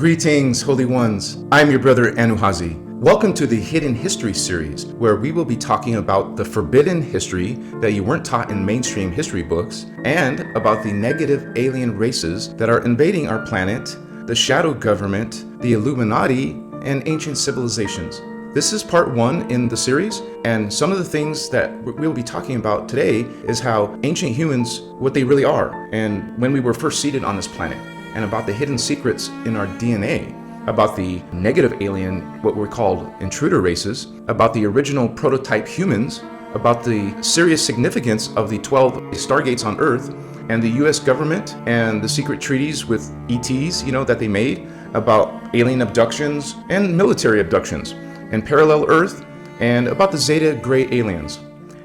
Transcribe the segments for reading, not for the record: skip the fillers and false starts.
Greetings, Holy Ones. I'm your brother Anuhazi. Welcome to the Hidden History series, where we will be talking about the forbidden history that you weren't taught in mainstream history books, and about the negative alien races that are invading our planet, the shadow government, the Illuminati, and ancient civilizations. This is part one in the series, and some of the things that we'll be talking about today is how ancient humans, what they really are, and when we were first seated on this planet, and about the hidden secrets in our DNA, about the negative alien, what we're called intruder races, about the original prototype humans, about the serious significance of the 12 stargates on Earth, and the US government and the secret treaties with ETs, that they made, about alien abductions and military abductions, and parallel Earth, and about the Zeta gray aliens.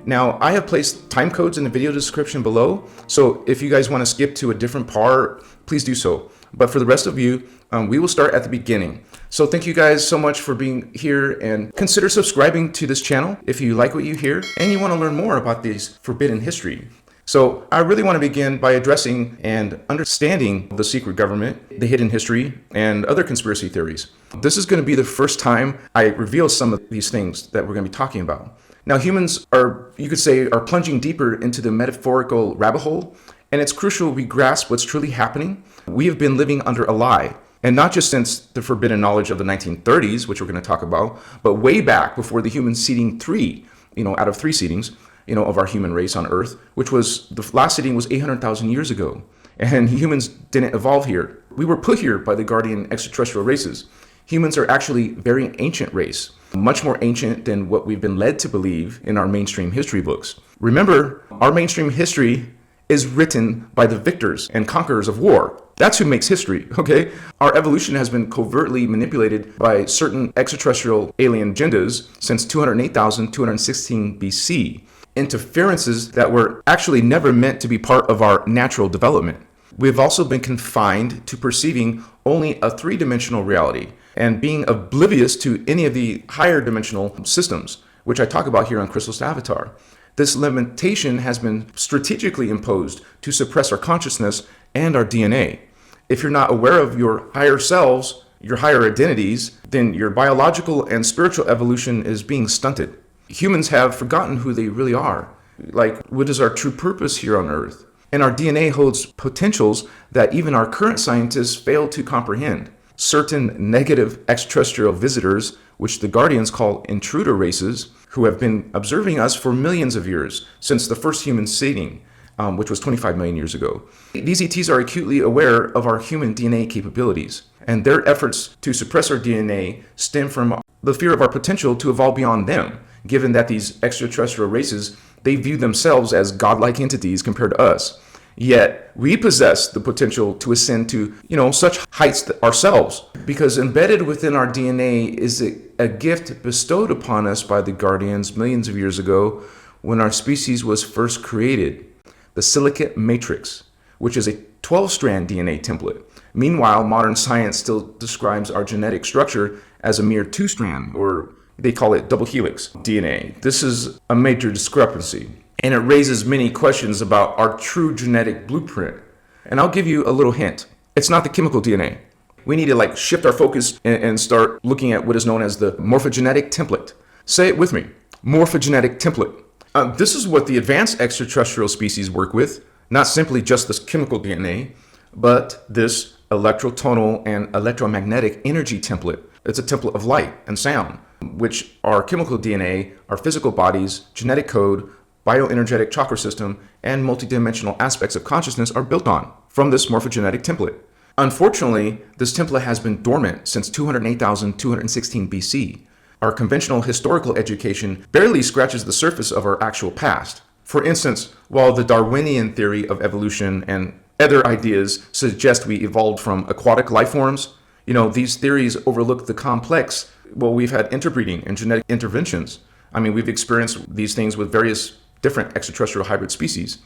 Now, I have placed time codes in the video description below, so if you guys want to skip to a different part, please do so. But for the rest of you, we will start at the beginning. So thank you guys so much for being here, and consider subscribing to this channel if you like what you hear and you want to learn more about this forbidden history. So I really want to begin by addressing and understanding the secret government, the hidden history, and other conspiracy theories. This is going to be the first time I reveal some of these things that we're going to be talking about. Now, humans are, you could say, are plunging deeper into the metaphorical rabbit hole, and it's crucial we grasp what's truly happening. We have been living under a lie, and not just since the forbidden knowledge of the 1930s, which we're going to talk about, but way back before the human seeding out of three seedings, of our human race on Earth, which was, the last seeding was 800,000 years ago, and humans didn't evolve here. We were put here by the guardian extraterrestrial races. Humans are actually a very ancient race, much more ancient than what we've been led to believe in our mainstream history books. Remember, our mainstream history is written by the victors and conquerors of war. That's who makes history, okay? Our evolution has been covertly manipulated by certain extraterrestrial alien agendas since 208,216 BC. Interferences that were actually never meant to be part of our natural development. We've also been confined to perceiving only a three-dimensional reality and being oblivious to any of the higher dimensional systems, which I talk about here on Christos Avatar. This limitation has been strategically imposed to suppress our consciousness and our DNA. If you're not aware of your higher selves, your higher identities, then your biological and spiritual evolution is being stunted. Humans have forgotten who they really are. Like, what is our true purpose here on Earth? And our DNA holds potentials that even our current scientists fail to comprehend. Certain negative extraterrestrial visitors, which the Guardians call intruder races, who have been observing us for millions of years, since the first human seeding, which was 25 million years ago. These ETs are acutely aware of our human DNA capabilities, and their efforts to suppress our DNA stem from the fear of our potential to evolve beyond them, given that these extraterrestrial races, they view themselves as godlike entities compared to us. Yet, we possess the potential to ascend to, such heights ourselves, because embedded within our DNA is a gift bestowed upon us by the Guardians millions of years ago when our species was first created, the silicate matrix, which is a 12-strand DNA template. Meanwhile, modern science still describes our genetic structure as a mere 2-strand, or they call it double helix DNA. This is a major discrepancy, and it raises many questions about our true genetic blueprint. And I'll give you a little hint. It's not the chemical DNA. We need to shift our focus and start looking at what is known as the morphogenetic template. Say it with me, morphogenetic template. This is what the advanced extraterrestrial species work with, not simply just this chemical DNA, but this electrotonal and electromagnetic energy template. It's a template of light and sound, which our chemical DNA, our physical bodies, genetic code, bioenergetic chakra system, and multidimensional aspects of consciousness are built on from this morphogenetic template. Unfortunately, this template has been dormant since 208,216 BC. Our conventional historical education barely scratches the surface of our actual past. For instance, while the Darwinian theory of evolution and other ideas suggest we evolved from aquatic life forms, these theories overlook the complex. We've had interbreeding and genetic interventions. We've experienced these things with various different extraterrestrial hybrid species.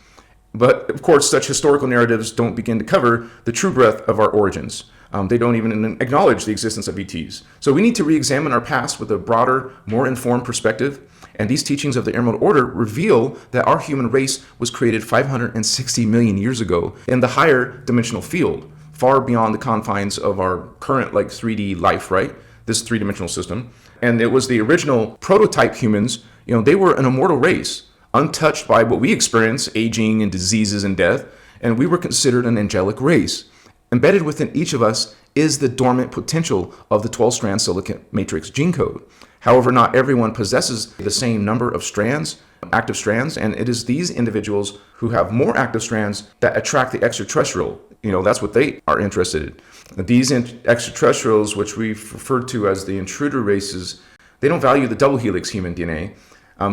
But of course, such historical narratives don't begin to cover the true breadth of our origins. They don't even acknowledge the existence of ETs. So we need to re-examine our past with a broader, more informed perspective. And these teachings of the Emerald Order reveal that our human race was created 560 million years ago in the higher dimensional field, far beyond the confines of our current 3D life, right? This three-dimensional system. And it was the original prototype humans. They were an immortal race, untouched by what we experience, aging and diseases and death. And we were considered an angelic race. Embedded within each of us is the dormant potential of the 12-strand silicate matrix gene code. However, not everyone possesses the same number of strands, active strands, and it is these individuals who have more active strands that attract the extraterrestrial. That's what they are interested in. These extraterrestrials, which we've referred to as the intruder races, they don't value the double helix human DNA.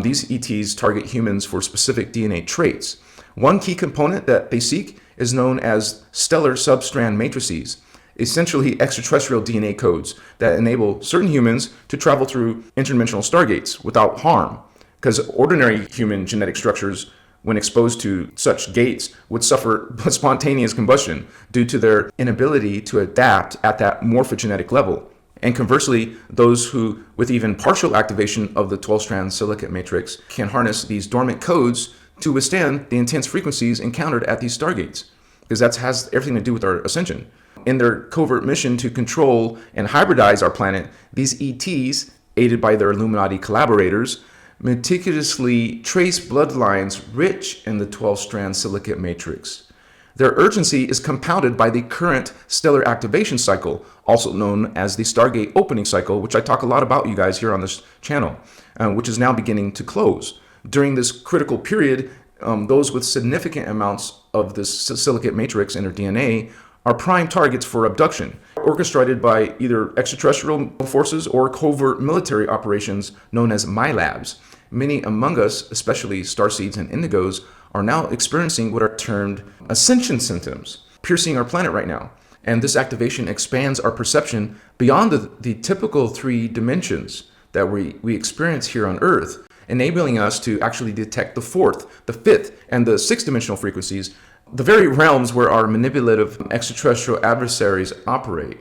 These ETs target humans for specific DNA traits. One key component that they seek is known as stellar substrand matrices, essentially extraterrestrial DNA codes that enable certain humans to travel through interdimensional stargates without harm, because ordinary human genetic structures, when exposed to such gates, would suffer spontaneous combustion due to their inability to adapt at that morphogenetic level. And conversely, those who, with even partial activation of the 12-strand silicate matrix, can harness these dormant codes to withstand the intense frequencies encountered at these stargates, because that has everything to do with our ascension. In their covert mission to control and hybridize our planet, these ETs, aided by their Illuminati collaborators, meticulously trace bloodlines rich in the 12-strand silicate matrix. Their urgency is compounded by the current stellar activation cycle, also known as the Stargate opening cycle, which I talk a lot about, you guys, here on this channel, which is now beginning to close. During this critical period, those with significant amounts of this silicate matrix in their DNA are prime targets for abduction, orchestrated by either extraterrestrial forces or covert military operations known as MyLabs. Many among us, especially starseeds and indigos, are now experiencing what are termed ascension symptoms, piercing our planet right now. And this activation expands our perception beyond the typical three dimensions that we experience here on Earth, enabling us to actually detect the fourth, the fifth, and the sixth dimensional frequencies, the very realms where our manipulative extraterrestrial adversaries operate.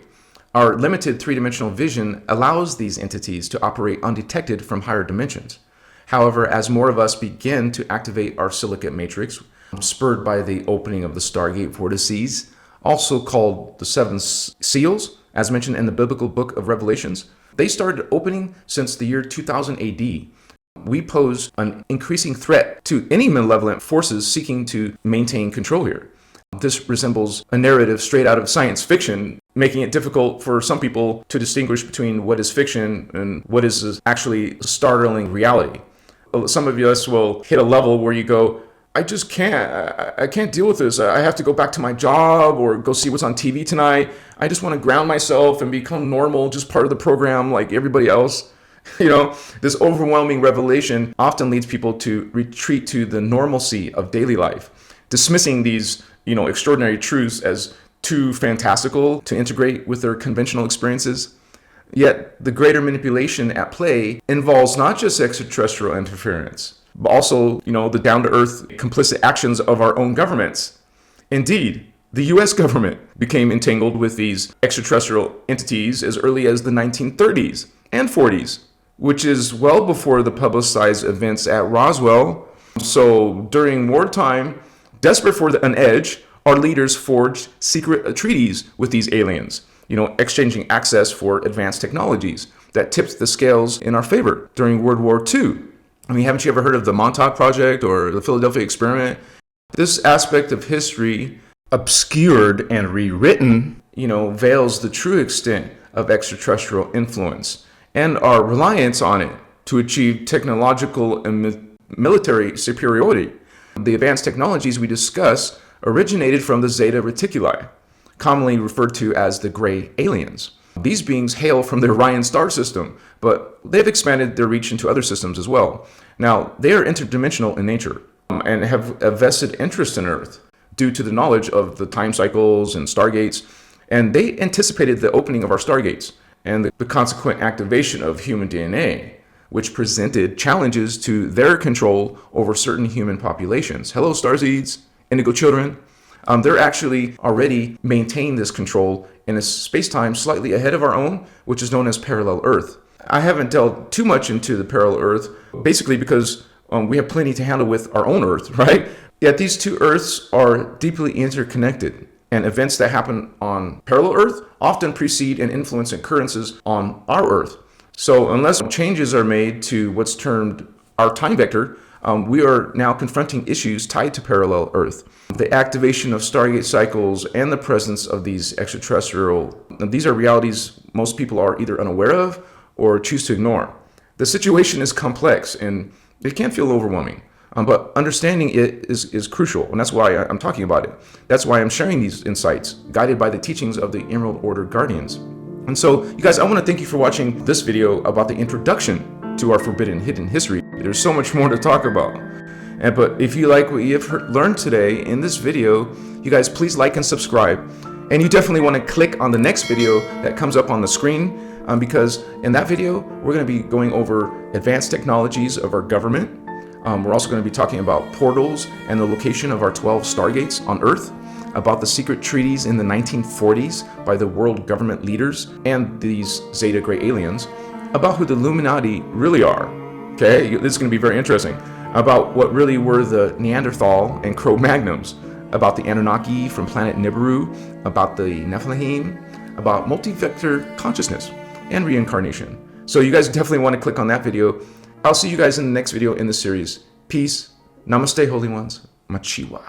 Our limited three-dimensional vision allows these entities to operate undetected from higher dimensions. However, as more of us begin to activate our silicate matrix, spurred by the opening of the Stargate vortices, also called the Seven Seals, as mentioned in the biblical book of Revelations, they started opening since the year 2000 AD. We pose an increasing threat to any malevolent forces seeking to maintain control here. This resembles a narrative straight out of science fiction, making it difficult for some people to distinguish between what is fiction and what is actually startling reality. Some of us will hit a level where you go, I just can't. I can't deal with this. I have to go back to my job or go see what's on TV tonight. I just want to ground myself and become normal, just part of the program like everybody else. This overwhelming revelation often leads people to retreat to the normalcy of daily life, dismissing these, extraordinary truths as too fantastical to integrate with their conventional experiences. Yet the greater manipulation at play involves not just extraterrestrial interference, but also, the down-to-earth complicit actions of our own governments. Indeed, the US government became entangled with these extraterrestrial entities as early as the 1930s and 40s, which is well before the publicized events at Roswell. So during wartime, desperate for an edge, our leaders forged secret treaties with these aliens, exchanging access for advanced technologies that tipped the scales in our favor during World War II. Haven't you ever heard of the Montauk Project or the Philadelphia Experiment? This aspect of history, obscured and rewritten, veils the true extent of extraterrestrial influence and our reliance on it to achieve technological and military superiority. The advanced technologies we discuss originated from the Zeta Reticuli, commonly referred to as the gray aliens. These beings hail from the Orion star system, but they've expanded their reach into other systems as well. Now, they are interdimensional in nature and have a vested interest in Earth due to the knowledge of the time cycles and stargates, and they anticipated the opening of our stargates and the consequent activation of human DNA, which presented challenges to their control over certain human populations. Hello, starseeds, indigo children. They're actually already maintain this control in a space-time slightly ahead of our own, which is known as parallel Earth. I haven't delved too much into the parallel Earth, basically because we have plenty to handle with our own Earth, right? Yet these two Earths are deeply interconnected. And events that happen on parallel Earth often precede and influence occurrences on our Earth. So unless changes are made to what's termed our time vector, we are now confronting issues tied to parallel Earth. The activation of Stargate cycles and the presence of these extraterrestrial, these are realities most people are either unaware of or choose to ignore. The situation is complex and it can feel overwhelming, but understanding it is crucial, and that's why I'm talking about it. That's why I'm sharing these insights, guided by the teachings of the Emerald Order Guardians. And so, you guys, I want to thank you for watching this video about the introduction to our forbidden hidden history. There's so much more to talk about. But if you like what you've learned today in this video, you guys please like and subscribe. And you definitely want to click on the next video that comes up on the screen, because in that video, we're going to be going over advanced technologies of our government. We're also going to be talking about portals and the location of our 12 stargates on Earth, about the secret treaties in the 1940s by the world government leaders and these Zeta gray aliens, about who the Illuminati really are. Okay, this is going to be very interesting. About what really were the Neanderthal and Cro-Magnons, about the Anunnaki from planet Nibiru, about the Nephilim, about multi-vector consciousness and reincarnation. So you guys definitely want to click on that video. I'll see you guys in the next video in the series. Peace. Namaste, holy ones. Machiwa.